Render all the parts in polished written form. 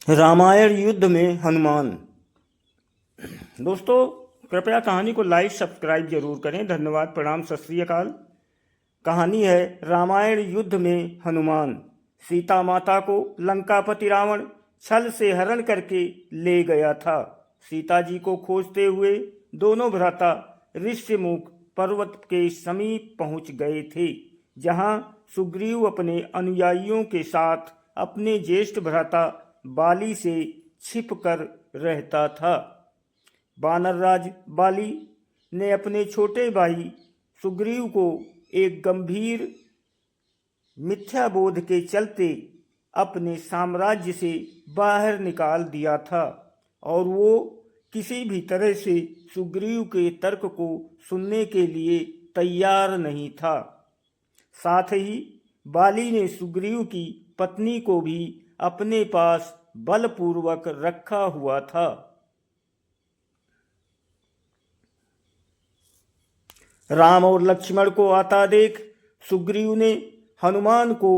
रामायण युद्ध में हनुमान। दोस्तों, कृपया कहानी को लाइक सब्सक्राइब जरूर करें। धन्यवाद, प्रणाम, सत श्री अकाल। कहानी है रामायण युद्ध में हनुमान। सीता माता को लंकापति रावण छल से हरण करके ले गया था। सीता जी को खोजते हुए दोनों भ्राता ऋष्यमुख पर्वत के समीप पहुंच गए थे, जहां सुग्रीव अपने अनुयायियों के साथ अपने ज्येष्ठ भ्राता बाली से छिपकर रहता था। वानरराज बाली ने अपने छोटे भाई सुग्रीव को एक गंभीर मिथ्याबोध के चलते अपने साम्राज्य से बाहर निकाल दिया था और वो किसी भी तरह से सुग्रीव के तर्क को सुनने के लिए तैयार नहीं था। साथ ही बाली ने सुग्रीव की पत्नी को भी अपने पास बलपूर्वक रखा हुआ था। राम और लक्ष्मण को आता देख सुग्रीव ने हनुमान को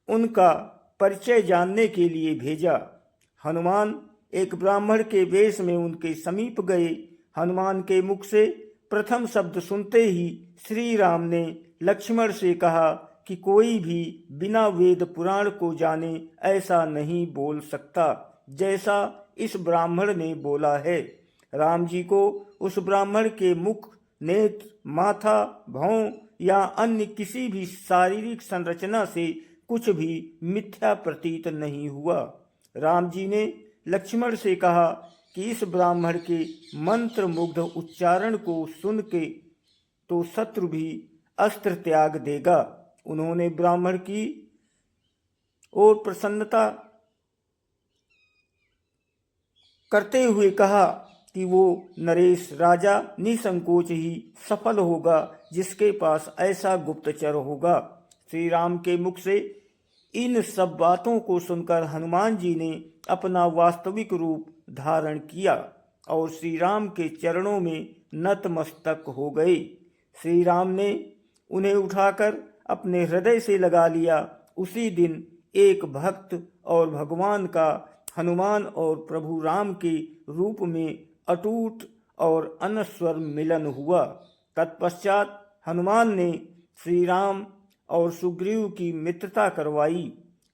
उनका परिचय जानने के लिए भेजा। हनुमान एक ब्राह्मण के वेश में उनके समीप गए। हनुमान के मुख से प्रथम शब्द सुनते ही श्री राम ने लक्ष्मण से कहा कि कोई भी बिना वेद पुराण को जाने ऐसा नहीं बोल सकता जैसा इस ब्राह्मण ने बोला है। राम जी को उस ब्राह्मण के मुख, नेत्र, माथा, भौं या अन्य किसी भी शारीरिक संरचना से कुछ भी मिथ्या प्रतीत नहीं हुआ। राम जी ने लक्ष्मण से कहा कि इस ब्राह्मण के मंत्र मुग्ध उच्चारण को सुन के तो शत्रु भी अस्त्र त्याग देगा। उन्होंने ब्राह्मण की ओर प्रसन्नता करते हुए कहा कि वो नरेश राजा निसंकोच ही सफल होगा जिसके पास ऐसा गुप्तचर होगा। श्री राम के मुख से इन सब बातों को सुनकर हनुमान जी ने अपना वास्तविक रूप धारण किया और श्री राम के चरणों में नतमस्तक हो गए। श्री राम ने उन्हें उठाकर अपने हृदय से लगा लिया। उसी दिन एक भक्त और भगवान का हनुमान और प्रभु राम के रूप में अटूट और अनस्वर मिलन हुआ। तत्पश्चात हनुमान ने श्री राम और सुग्रीव की मित्रता करवाई।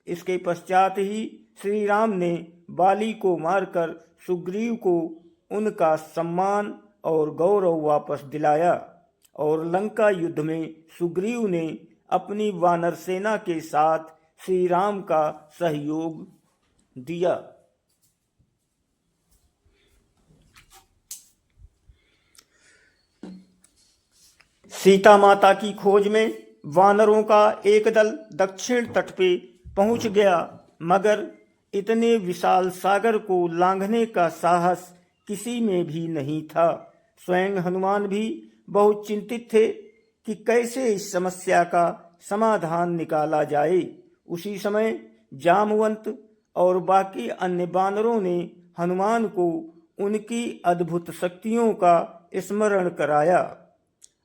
इसके पश्चात ही श्री राम ने बाली को मारकर सुग्रीव को उनका सम्मान और गौरव वापस दिलाया और लंका युद्ध में सुग्रीव ने अपनी वानर सेना के साथ श्री राम का सहयोग दिया। सीता माता की खोज में वानरों का एक दल दक्षिण तट पे पहुंच गया, मगर इतने विशाल सागर को लांघने का साहस किसी में भी नहीं था। स्वयं हनुमान भी बहुत चिंतित थे कि कैसे इस समस्या का समाधान निकाला जाए। उसी समय जामवंत और बाकी अन्य बानरों ने हनुमान को उनकी अद्भुत शक्तियों का स्मरण कराया।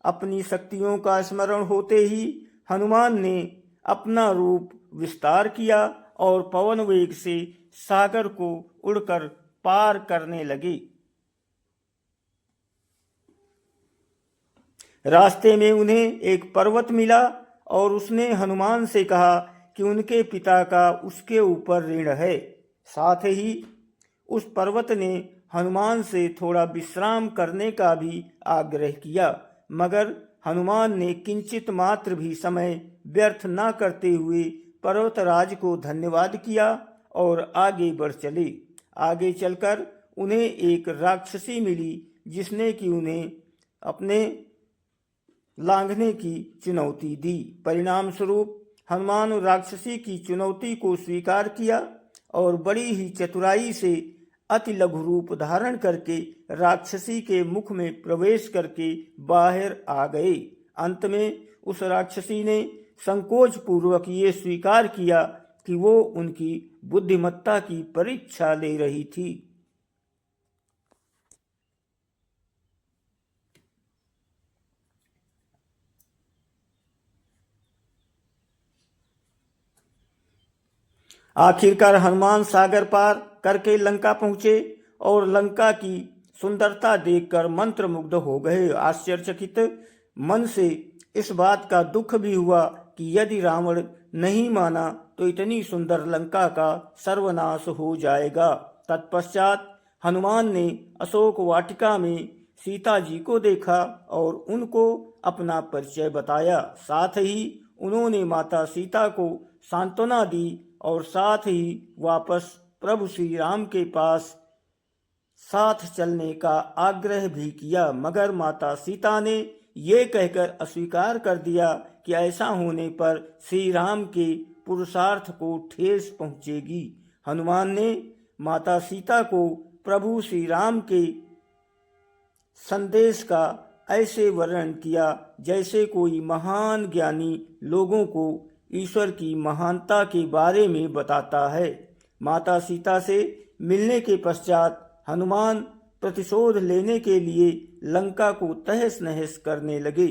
अपनी शक्तियों का स्मरण होते ही हनुमान ने अपना रूप विस्तार किया और पवन वेग से सागर को उड़कर पार करने लगे। रास्ते में उन्हें एक पर्वत मिला और उसने हनुमान से कहा कि उनके पिता का उसके ऊपर ऋण है। साथ ही उस पर्वत ने हनुमान से थोड़ा विश्राम करने का भी आग्रह किया, मगर हनुमान ने किंचित मात्र भी समय व्यर्थ न करते हुए पर्वतराज को धन्यवाद किया और आगे बढ़ चले। आगे चलकर उन्हें एक राक्षसी मिली जिसने कि उन्हें अपने लांघने की चुनौती दी। परिणाम स्वरूप हनुमान राक्षसी की चुनौती को स्वीकार किया और बड़ी ही चतुराई से अति लघु रूप धारण करके राक्षसी के मुख में प्रवेश करके बाहर आ गए। अंत में उस राक्षसी ने संकोच पूर्वक ये स्वीकार किया कि वो उनकी बुद्धिमत्ता की परीक्षा ले रही थी। आखिरकार हनुमान सागर पार करके लंका पहुँचे और लंका की सुंदरता देखकर मंत्रमुग्ध हो गए। आश्चर्यचकित मन से इस बात का दुख भी हुआ कि यदि रावण नहीं माना तो इतनी सुंदर लंका का सर्वनाश हो जाएगा। तत्पश्चात हनुमान ने अशोक वाटिका में सीता जी को देखा और उनको अपना परिचय बताया। साथ ही उन्होंने माता सीता को सांत्वना दी और साथ ही वापस प्रभु श्री राम के पास साथ चलने का आग्रह भी किया, मगर माता सीता ने ये कहकर अस्वीकार कर दिया कि ऐसा होने पर श्री राम के पुरुषार्थ को ठेस पहुंचेगी। हनुमान ने माता सीता को प्रभु श्री राम के संदेश का ऐसे वर्णन किया जैसे कोई महान ज्ञानी लोगों को ईश्वर की महानता के बारे में बताता है। माता सीता से मिलने के पश्चात हनुमान प्रतिशोध लेने के लिए लंका को तहस नहस करने लगे।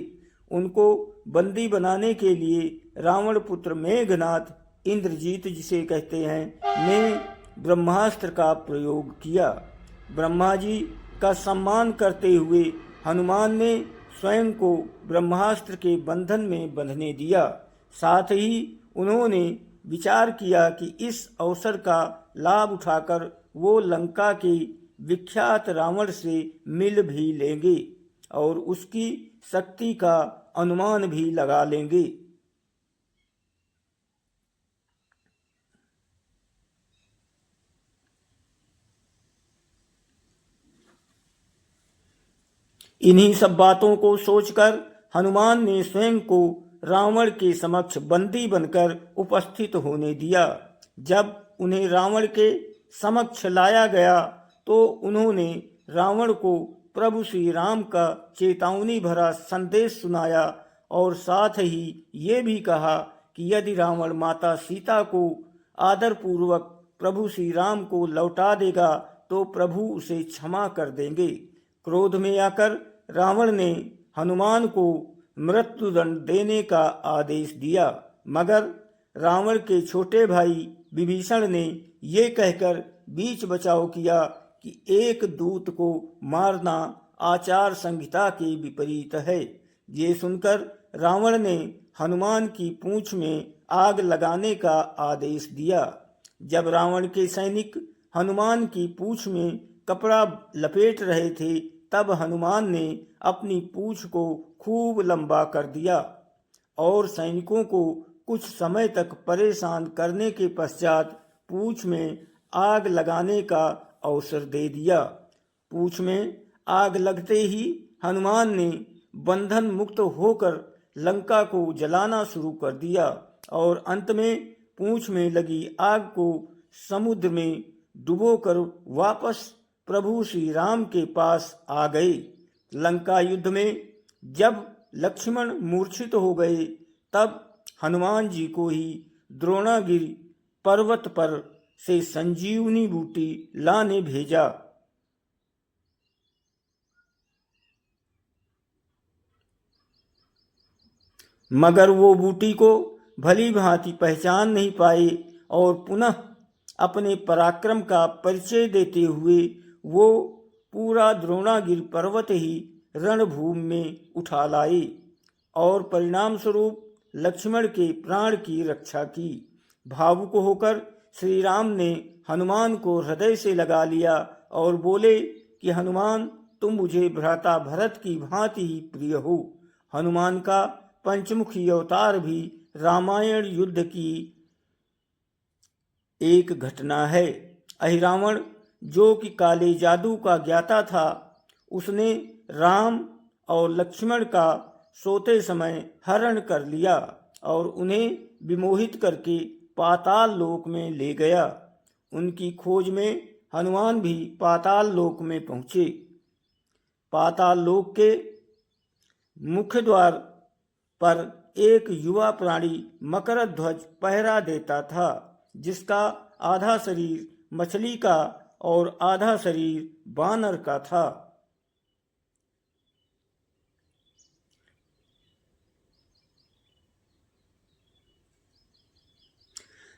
उनको बंदी बनाने के लिए रावण पुत्र मेघनाथ, इंद्रजीत जिसे कहते हैं, ने ब्रह्मास्त्र का प्रयोग किया। ब्रह्मा जी का सम्मान करते हुए हनुमान ने स्वयं को ब्रह्मास्त्र के बंधन में बंधने दिया। साथ ही उन्होंने विचार किया कि इस अवसर का लाभ उठाकर वो लंका के विख्यात रावण से मिल भी लेंगे और उसकी शक्ति का अनुमान भी लगा लेंगे। इन्हीं सब बातों को सोचकर हनुमान ने स्वयं को रावण के समक्ष बंदी बनकर उपस्थित होने दिया। जब उन्हें रावण के समक्ष लाया गया तो उन्होंने रावण को प्रभु श्री राम का चेतावनी भरा संदेश सुनाया और साथ ही ये भी कहा कि यदि रावण माता सीता को आदरपूर्वक प्रभु श्री राम को लौटा देगा तो प्रभु उसे क्षमा कर देंगे। क्रोध में आकर रावण ने हनुमान को मृत्युदंड देने का आदेश दिया, मगर रावण के छोटे भाई विभीषण ने ये कहकर बीच बचाव किया कि एक दूत को मारना आचार संहिता के विपरीत है। ये सुनकर रावण ने हनुमान की पूंछ में आग लगाने का आदेश दिया। जब रावण के सैनिक हनुमान की पूंछ में कपड़ा लपेट रहे थे तब हनुमान ने अपनी पूंछ को खूब लंबा कर दिया और सैनिकों को कुछ समय तक परेशान करने के पश्चात पूंछ में आग लगाने का अवसर दे दिया। पूंछ में आग लगते ही हनुमान ने बंधन मुक्त होकर लंका को जलाना शुरू कर दिया और अंत में पूंछ में लगी आग को समुद्र में डुबोकर वापस प्रभु श्री राम के पास आ गए। लंका युद्ध में जब लक्ष्मण मूर्छित हो गए तब हनुमान जी को ही द्रोणागिरि पर्वत पर से संजीवनी बूटी लाने भेजा। मगर वो बूटी को भली भांति पहचान नहीं पाए और पुनः अपने पराक्रम का परिचय देते हुए वो पूरा द्रोणागिरि पर्वत ही रणभूमि में उठा लाए और परिणाम स्वरूप लक्ष्मण के प्राण की रक्षा की। भावुक होकर श्री राम ने हनुमान को हृदय से लगा लिया और बोले कि हनुमान, तुम मुझे भ्राता भरत की भांति ही प्रिय हो। हनुमान का पंचमुखी अवतार भी रामायण युद्ध की एक घटना है। अहिरावण जो कि काले जादू का ज्ञाता था, उसने राम और लक्ष्मण का सोते समय हरण कर लिया और उन्हें विमोहित करके पाताल लोक में ले गया। उनकी खोज में हनुमान भी पाताल लोक में पहुँचे। पाताल लोक के मुख्य द्वार पर एक युवा प्राणी मकरध्वज पहरा देता था, जिसका आधा शरीर मछली का और आधा शरीर बानर का था।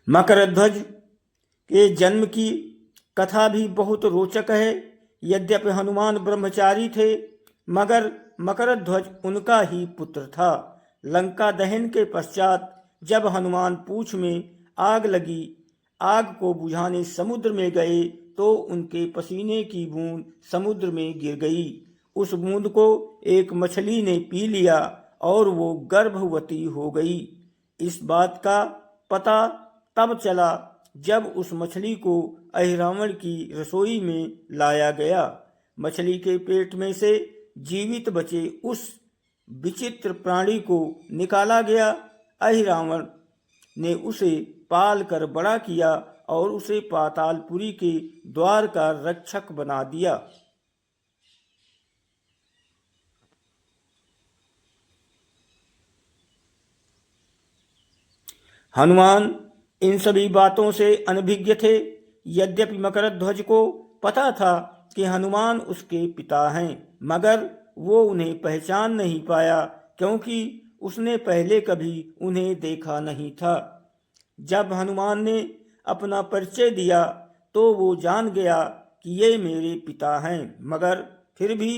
मकरध्वज के जन्म की कथा भी बहुत रोचक है। यद्यपि हनुमान ब्रह्मचारी थे, मगर मकरध्वज उनका ही पुत्र था। लंका दहन के पश्चात जब हनुमान पूंछ में आग लगी, आग को बुझाने समुद्र में गए तो उनके पसीने की बूंद समुद्र में गिर गई। उस बूंद को एक मछली ने पी लिया और वो गर्भवती हो गई। इस बात का पता तब चला जब उस मछली को अहिरावण की रसोई में लाया गया। मछली के पेट में से जीवित बचे उस विचित्र प्राणी को निकाला गया। अहिरावण ने उसे पाल कर बड़ा किया और उसे पातालपुरी के द्वार का रक्षक बना दिया। हनुमान इन सभी बातों से अनभिज्ञ थे। यद्यपि मकरध्वज को पता था कि हनुमान उसके पिता हैं, मगर वो उन्हें पहचान नहीं पाया, क्योंकि उसने पहले कभी उन्हें देखा नहीं था। जब हनुमान ने अपना परिचय दिया तो वो जान गया कि ये मेरे पिता हैं, मगर फिर भी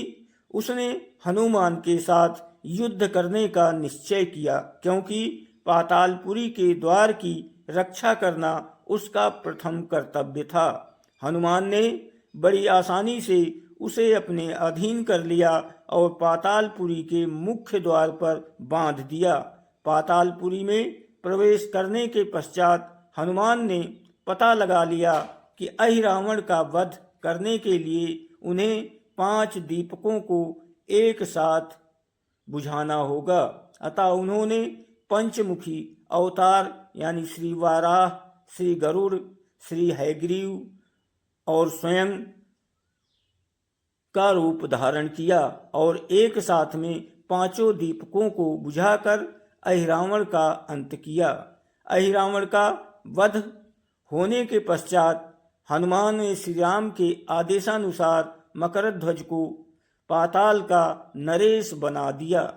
उसने हनुमान के साथ युद्ध करने का निश्चय किया, क्योंकि पातालपुरी के द्वार की रक्षा करना उसका प्रथम कर्तव्य था। हनुमान ने बड़ी आसानी से उसे अपने अधीन कर लिया और पातालपुरी के मुख्य द्वार पर बांध दिया। पातालपुरी में प्रवेश करने के पश्चात हनुमान ने पता लगा लिया कि अहिरावण का वध करने के लिए उन्हें 5 दीपकों को एक साथ बुझाना होगा। अतः उन्होंने पंचमुखी अवतार यानी श्री वाराह, श्री गरुड़, श्री हयग्रीव और स्वयं का रूप धारण किया और एक साथ में 5 दीपकों को बुझाकर अहिरावण का अंत किया। अहिरावण का वध होने के पश्चात हनुमान ने श्री राम के आदेशानुसार मकरध्वज को पाताल का नरेश बना दिया।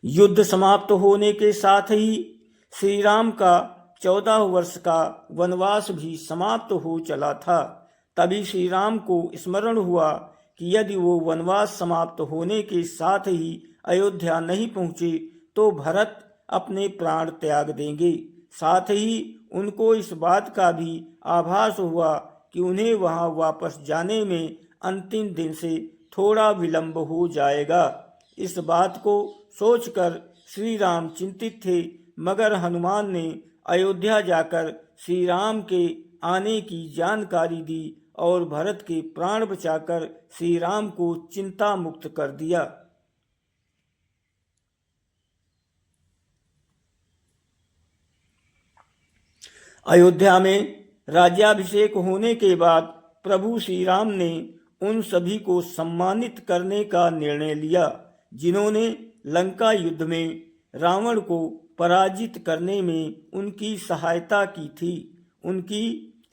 युद्ध समाप्त होने के साथ ही श्री राम का 14 वर्ष का वनवास भी समाप्त हो चला था। तभी श्री राम को स्मरण हुआ कि यदि वो वनवास समाप्त होने के साथ ही अयोध्या नहीं पहुंचे तो भरत अपने प्राण त्याग देंगे। साथ ही उनको इस बात का भी आभास हुआ कि उन्हें वहां वापस जाने में अंतिम दिन से थोड़ा विलंब हो जाएगा। इस बात को सोचकर श्री राम चिंतित थे, मगर हनुमान ने अयोध्या जाकर श्री राम के आने की जानकारी दी और भरत के प्राण बचाकर श्री राम को चिंता मुक्त कर दिया। अयोध्या में राज्याभिषेक होने के बाद प्रभु श्री राम ने उन सभी को सम्मानित करने का निर्णय लिया जिन्होंने लंका युद्ध में रावण को पराजित करने में उनकी सहायता की थी। उनकी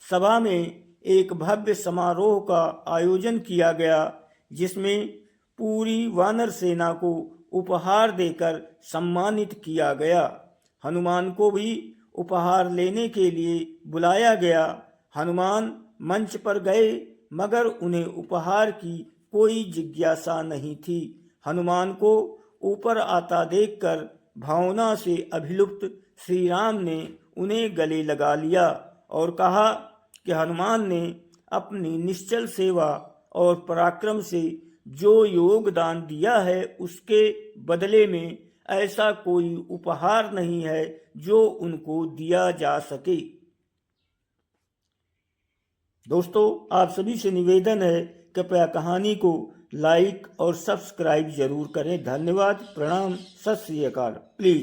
सभा में एक भव्य समारोह का आयोजन किया गया, जिसमें पूरी वानर सेना को उपहार देकर सम्मानित किया गया। हनुमान को भी उपहार लेने के लिए बुलाया गया। हनुमान मंच पर गए, मगर उन्हें उपहार की कोई जिज्ञासा नहीं थी। हनुमान को ऊपर आता देखकर भावना से अभिलुप्त श्री राम ने उन्हें गले लगा लिया और कहा कि हनुमान ने अपनी निश्चल सेवा और पराक्रम से जो योगदान दिया है, उसके बदले में ऐसा कोई उपहार नहीं है जो उनको दिया जा सके। दोस्तों, आप सभी से निवेदन है, कृपया कहानी को लाइक और सब्सक्राइब जरूर करें। धन्यवाद, प्रणाम, सत श्री अकाल। प्लीज